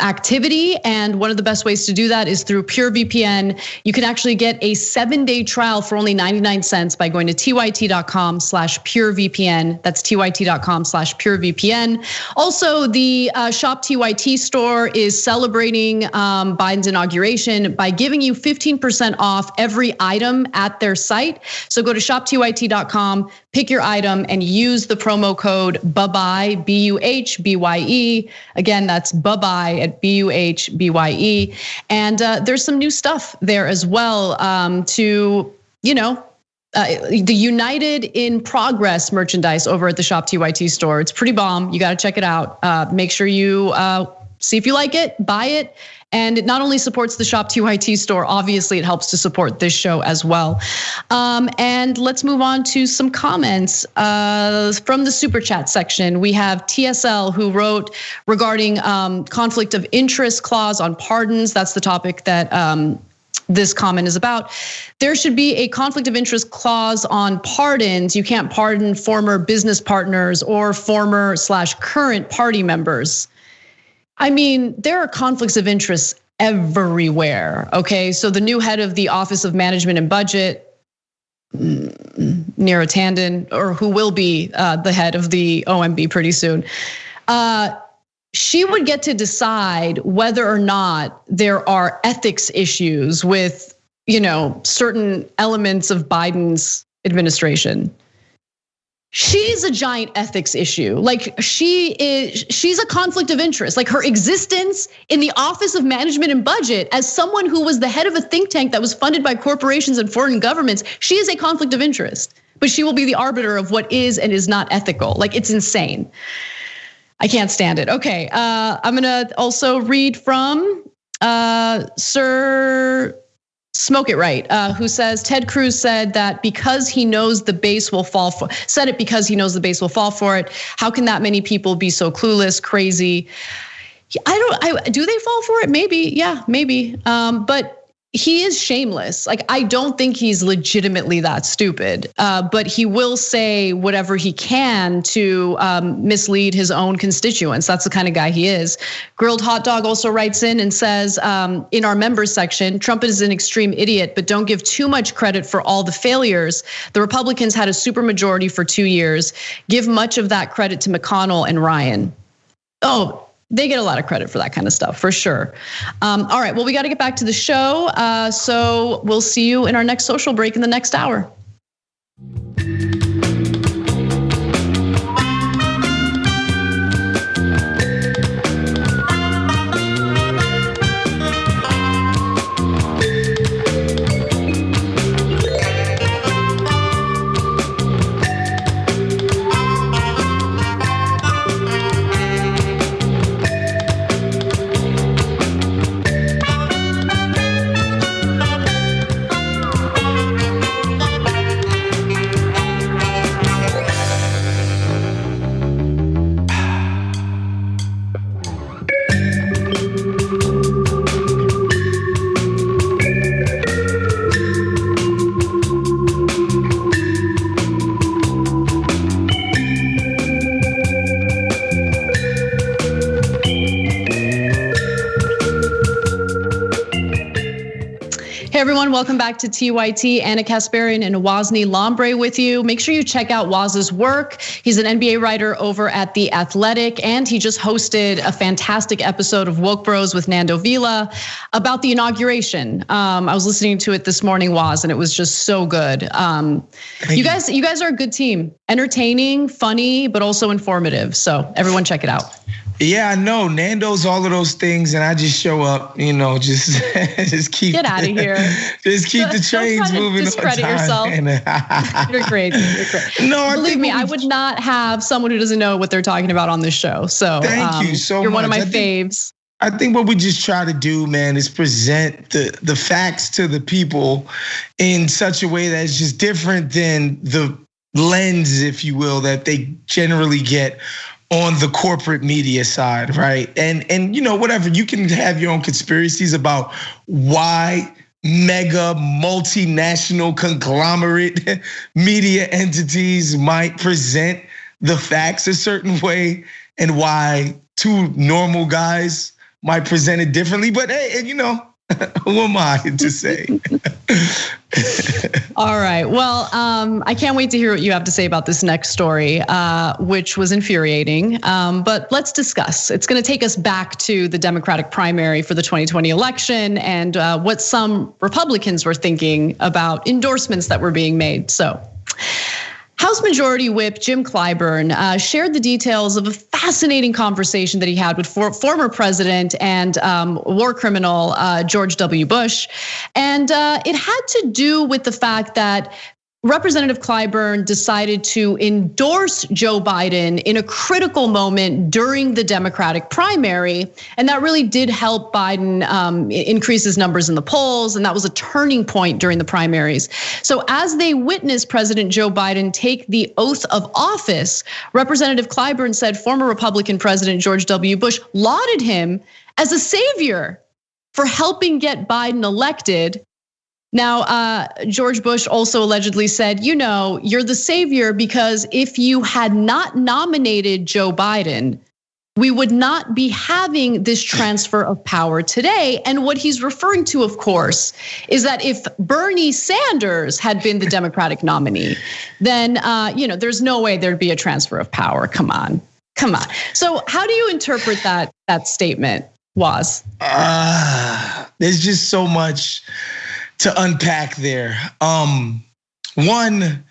activity. And one of the best ways to do that is through PureVPN. You can actually get a 7-day trial for only 99 cents by going to tyt.com/PureVPN. That's tyt.com/PureVPN. Also, the Shop TYT store is celebrating Biden's inauguration by giving you 15% off every item at their site. So go to shoptyt.com, pick your item and use the promo code BUHBYE, BUHBYE. Again, that's BUHBYE at BUHBYE. And there's some new stuff there as well the United in Progress merchandise over at the Shop TYT store. It's pretty bomb. You got to check it out. Make sure you see if you like it, buy it. And it not only supports the Shop TYT store, obviously it helps to support this show as well. And let's move on to some comments from the super chat section. We have TSL who wrote regarding conflict of interest clause on pardons. That's the topic that this comment is about. There should be a conflict of interest clause on pardons. You can't pardon former business partners or former/current party members. I mean, there are conflicts of interest everywhere, okay? So the new head of the Office of Management and Budget, Neera Tanden, or who will be the head of the OMB pretty soon, she would get to decide whether or not there are ethics issues with, certain elements of Biden's administration. She's a giant ethics issue. Like she's a conflict of interest. Like her existence in the Office of Management and Budget as someone who was the head of a think tank that was funded by corporations and foreign governments, she is a conflict of interest. But she will be the arbiter of what is and is not ethical. Like it's insane. I can't stand it. Okay, I'm gonna also read from Sir Smoke It Right, who says Ted Cruz said that because he knows the base will fall for, said it because he knows the base will fall for it. How can that many people be so clueless, crazy? Do they fall for it? Maybe, yeah, maybe. But he is shameless. Like, I don't think he's legitimately that stupid, but he will say whatever he can to mislead his own constituents. That's the kind of guy he is. Grilled Hot Dog also writes in and says, in our members section, Trump is an extreme idiot, but don't give too much credit for all the failures. The Republicans had a supermajority for 2 years. Give much of that credit to McConnell and Ryan. Oh, they get a lot of credit for that kind of stuff, for sure. All right, well, we got to get back to the show. So we'll see you in our next social break in the next hour. Hey everyone, welcome back to TYT. Anna Kasparian and Wosny Lombre with you. Make sure you check out Woz's work. He's an NBA writer over at The Athletic, and he just hosted a fantastic episode of Woke Bros with Nando Vila about the inauguration. I was listening to it this morning, Woz, and it was just so good. You guys are a good team. Entertaining, funny, but also informative. So everyone check it out. Yeah, I know. Nando's all of those things, and I just show up, just keep. Get out of here. Just keep the trains moving. Discredit yourself. You're great. No, believe me, I would not have someone who doesn't know what they're talking about on this show. So thank you so much. You're one of my faves. I think what we just try to do, man, is present the facts to the people in such a way that's just different than the lens, if you will, that they generally get on the corporate media side, right? And whatever, you can have your own conspiracies about why mega multinational conglomerate media entities might present the facts a certain way and why two normal guys might present it differently. But hey, who am I to say? All right. Well, I can't wait to hear what you have to say about this next story, which was infuriating. But let's discuss. It's going to take us back to the Democratic primary for the 2020 election and what some Republicans were thinking about endorsements that were being made. So, House Majority Whip Jim Clyburn shared the details of a fascinating conversation that he had with former president and war criminal George W. Bush. And it had to do with the fact that Representative Clyburn decided to endorse Joe Biden in a critical moment during the Democratic primary. And that really did help Biden increase his numbers in the polls. And that was a turning point during the primaries. So as they witnessed President Joe Biden take the oath of office, Representative Clyburn said former Republican President George W. Bush lauded him as a savior for helping get Biden elected. Now, George Bush also allegedly said, you're the savior because if you had not nominated Joe Biden, we would not be having this transfer of power today. And what he's referring to, of course, is that if Bernie Sanders had been the Democratic nominee, then, there's no way there'd be a transfer of power. Come on. So how do you interpret that statement, Woz? There's just so much to unpack there. One,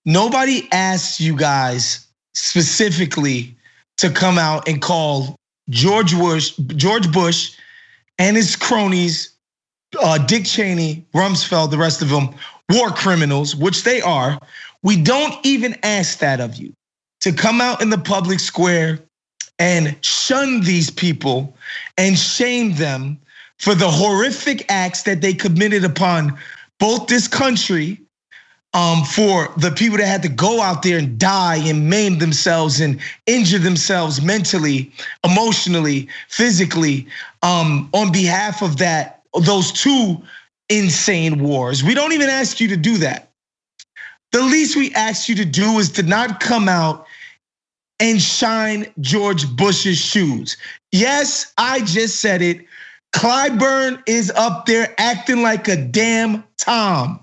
nobody asked you guys specifically to come out and call George Bush and his cronies, Dick Cheney, Rumsfeld, the rest of them, war criminals, which they are. We don't even ask that of you, to come out in the public square and shun these people and shame them for the horrific acts that they committed upon both this country, for the people that had to go out there and die and maim themselves and injure themselves mentally, emotionally, physically, on behalf of those two insane wars. We don't even ask you to do that. The least we ask you to do is to not come out and shine George Bush's shoes. Yes, I just said it. Clyburn is up there acting like a damn Tom.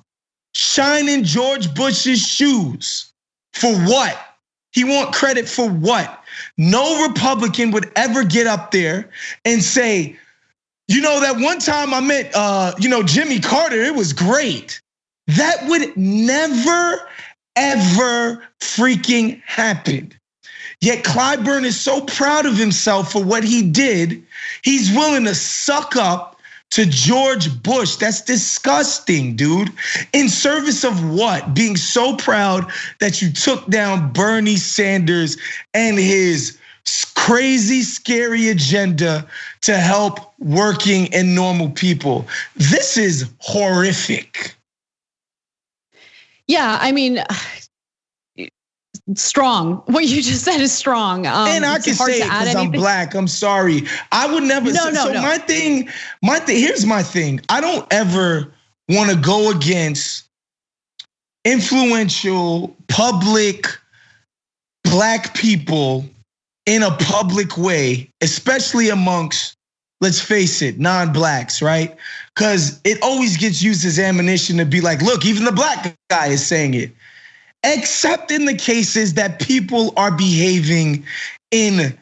Shining George Bush's shoes. For what? He want credit for what? No Republican would ever get up there and say, that one time I met, Jimmy Carter, it was great. That would never, ever freaking happen. Yet Clyburn is so proud of himself for what he did, he's willing to suck up to George Bush. That's disgusting, dude. In service of what? Being so proud that you took down Bernie Sanders and his crazy, scary agenda to help working and normal people. This is horrific. Yeah, I mean, strong. What you just said is strong. And I can say it because I'm black. I'm sorry. I would never. No. My thing. Here's my thing. I don't ever want to go against influential public black people in a public way, especially amongst, let's face it, non-blacks, right? Because it always gets used as ammunition to be like, look, even the black guy is saying it. Except in the cases that people are behaving in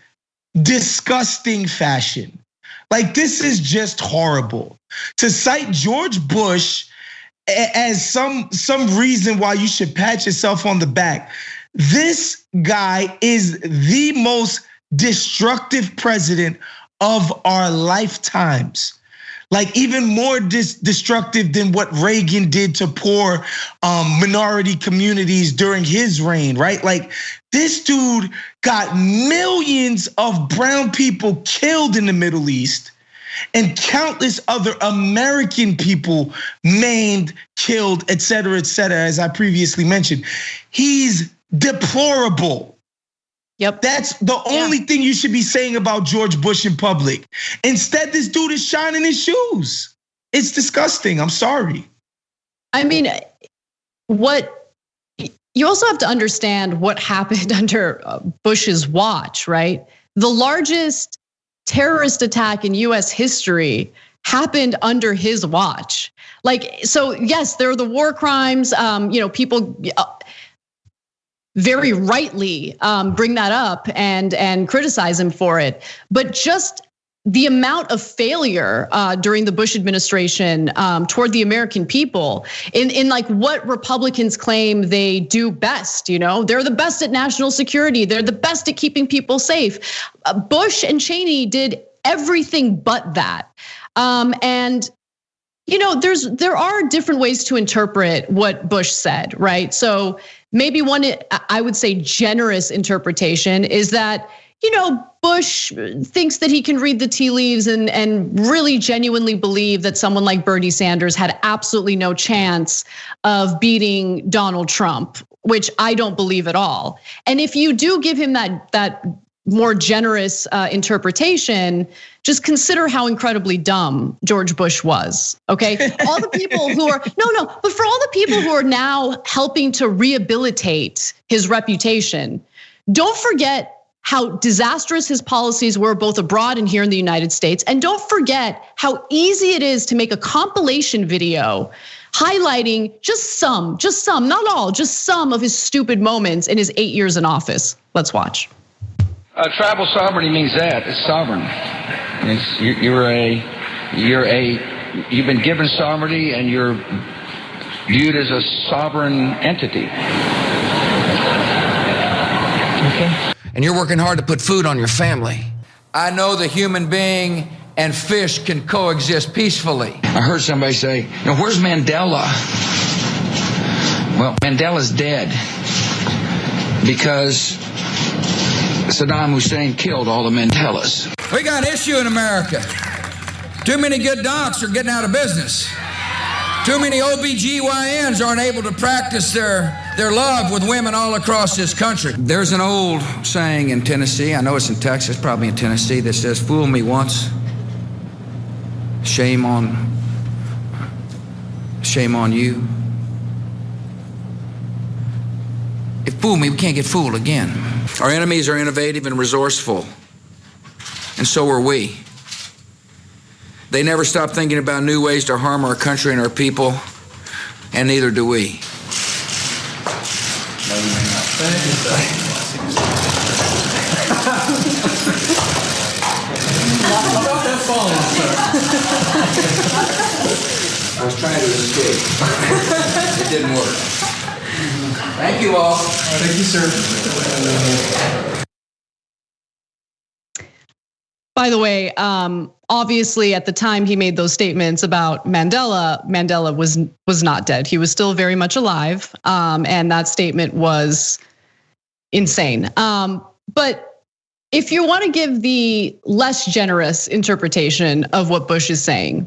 disgusting fashion. Like, this is just horrible. To cite George Bush as some reason why you should pat yourself on the back. This guy is the most destructive president of our lifetimes. Like, even more destructive than what Reagan did to poor minority communities during his reign, right? Like, this dude got millions of brown people killed in the Middle East and countless other American people maimed, killed, et cetera, as I previously mentioned. He's deplorable. Yep. That's the only thing you should be saying about George Bush in public. Instead, this dude is shining his shoes. It's disgusting. I'm sorry. I mean, you also have to understand what happened under Bush's watch, right? The largest terrorist attack in US history happened under his watch. Like, so yes, there are the war crimes, people very rightly bring that up and criticize him for it. But just the amount of failure during the Bush administration toward the American people in like what Republicans claim they do best, they're the best at national security. They're the best at keeping people safe. Bush and Cheney did everything but that. And there are different ways to interpret what Bush said, right? So maybe one, I would say, generous interpretation is that, Bush thinks that he can read the tea leaves and really genuinely believe that someone like Bernie Sanders had absolutely no chance of beating Donald Trump, which I don't believe at all. And if you do give him that more generous interpretation, just consider how incredibly dumb George Bush was, okay? All the people who are, but for all the people who are now helping to rehabilitate his reputation, don't forget how disastrous his policies were both abroad and here in the United States. And don't forget how easy it is to make a compilation video highlighting just some, not all, just some of his stupid moments in his 8 years in office. Let's watch. Tribal sovereignty means that it's sovereign. You've been given sovereignty and you're viewed as a sovereign entity. Okay. And you're working hard to put food on your family. I know the human being and fish can coexist peacefully. I heard somebody say, where's Mandela? Well, Mandela's dead because Saddam Hussein killed all the Mandelas. We got an issue in America. Too many good docs are getting out of business. Too many OBGYNs aren't able to practice their love with women all across this country. There's an old saying in Tennessee, I know it's in Texas, probably in Tennessee, that says, fool me once, shame on you. If fool me, we can't get fooled again. Our enemies are innovative and resourceful, and so are we. They never stop thinking about new ways to harm our country and our people, and neither do we. Thank you, sir. How about that falling, sir? I was trying to escape. It didn't work. Thank you all. Thank you, sir. By the way, obviously at the time he made those statements about Mandela was not dead. He was still very much alive, and that statement was insane. But if you want to give the less generous interpretation of what Bush is saying,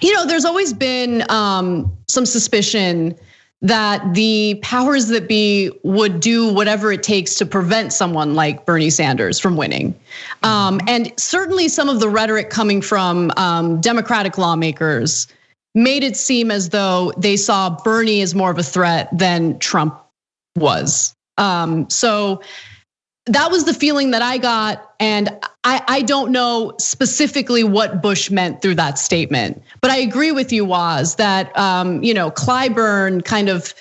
there's always been some suspicion that the powers that be would do whatever it takes to prevent someone like Bernie Sanders from winning. And certainly some of the rhetoric coming from Democratic lawmakers made it seem as though they saw Bernie as more of a threat than Trump was. So that was the feeling that I got. And I don't know specifically what Bush meant through that statement, but I agree with you, Waz, that Clyburn kind of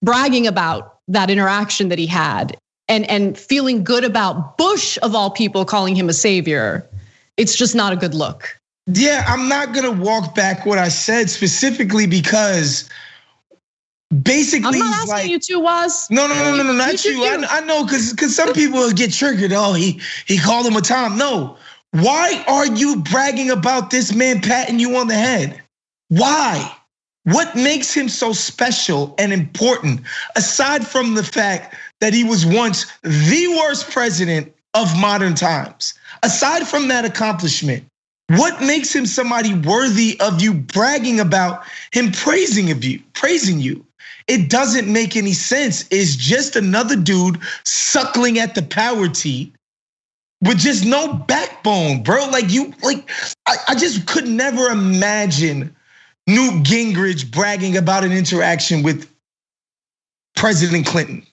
bragging about that interaction that he had and feeling good about Bush of all people calling him a savior. It's just not a good look. Yeah, I'm not gonna walk back what I said specifically because basically, I'm not asking you to, Waz. No, not you. I know, because some people get triggered. Oh, he called him a Tom. No, why are you bragging about this man patting you on the head? Why? What makes him so special and important, aside from the fact that he was once the worst president of modern times? Aside from that accomplishment, what makes him somebody worthy of you bragging about him praising you? It doesn't make any sense. It's just another dude suckling at the power teat with just no backbone, bro. I just could never imagine Newt Gingrich bragging about an interaction with President Clinton.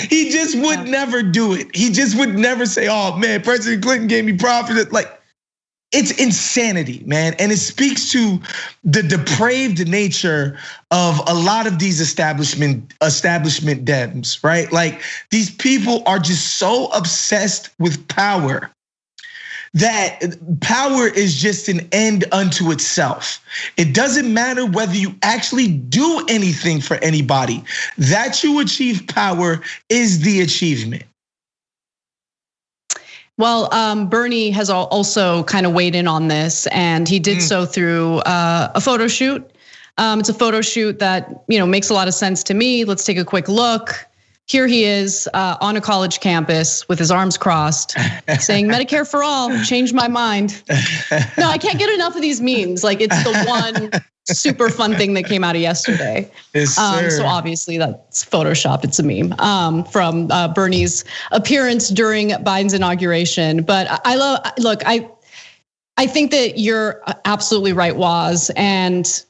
He just would never do it. He just would never say, oh man, President Clinton gave me profit. It's insanity, man. And it speaks to the depraved nature of a lot of these establishment Dems, right? Like, these people are just so obsessed with power that power is just an end unto itself. It doesn't matter whether you actually do anything for anybody. That you achieve power is the achievement. Well, Bernie has also kind of weighed in on this, and he did so through a photo shoot. It's a photo shoot that makes a lot of sense to me. Let's take a quick look. Here he is on a college campus with his arms crossed, saying "Medicare for all, changed my mind." No, I can't get enough of these memes. Like, it's the one super fun thing that came out of yesterday. Yes, sir. So obviously that's Photoshop. It's a meme from Bernie's appearance during Biden's inauguration. But I think that you're absolutely right, Waz. And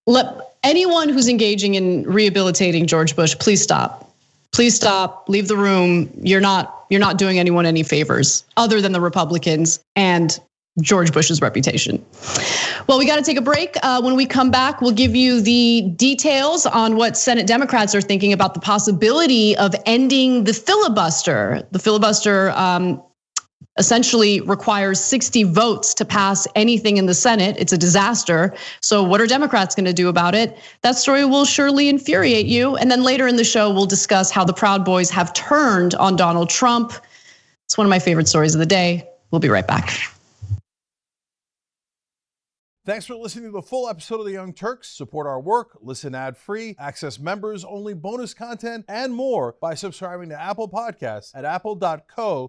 let anyone who's engaging in rehabilitating George Bush, please stop. Please stop, leave the room. You're not doing anyone any favors other than the Republicans and George Bush's reputation. Well, we got to take a break. When we come back, we'll give you the details on what Senate Democrats are thinking about the possibility of ending the filibuster. The filibuster essentially requires 60 votes to pass anything in the Senate. It's a disaster. So what are Democrats going to do about it? That story will surely infuriate you. And then later in the show, we'll discuss how the Proud Boys have turned on Donald Trump. It's one of my favorite stories of the day. We'll be right back. Thanks for listening to the full episode of The Young Turks. Support our work, listen ad-free, access members-only bonus content, and more by subscribing to Apple Podcasts at apple.co/TYT.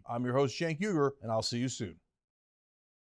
I'm your host, Cenk Uygur, and I'll see you soon.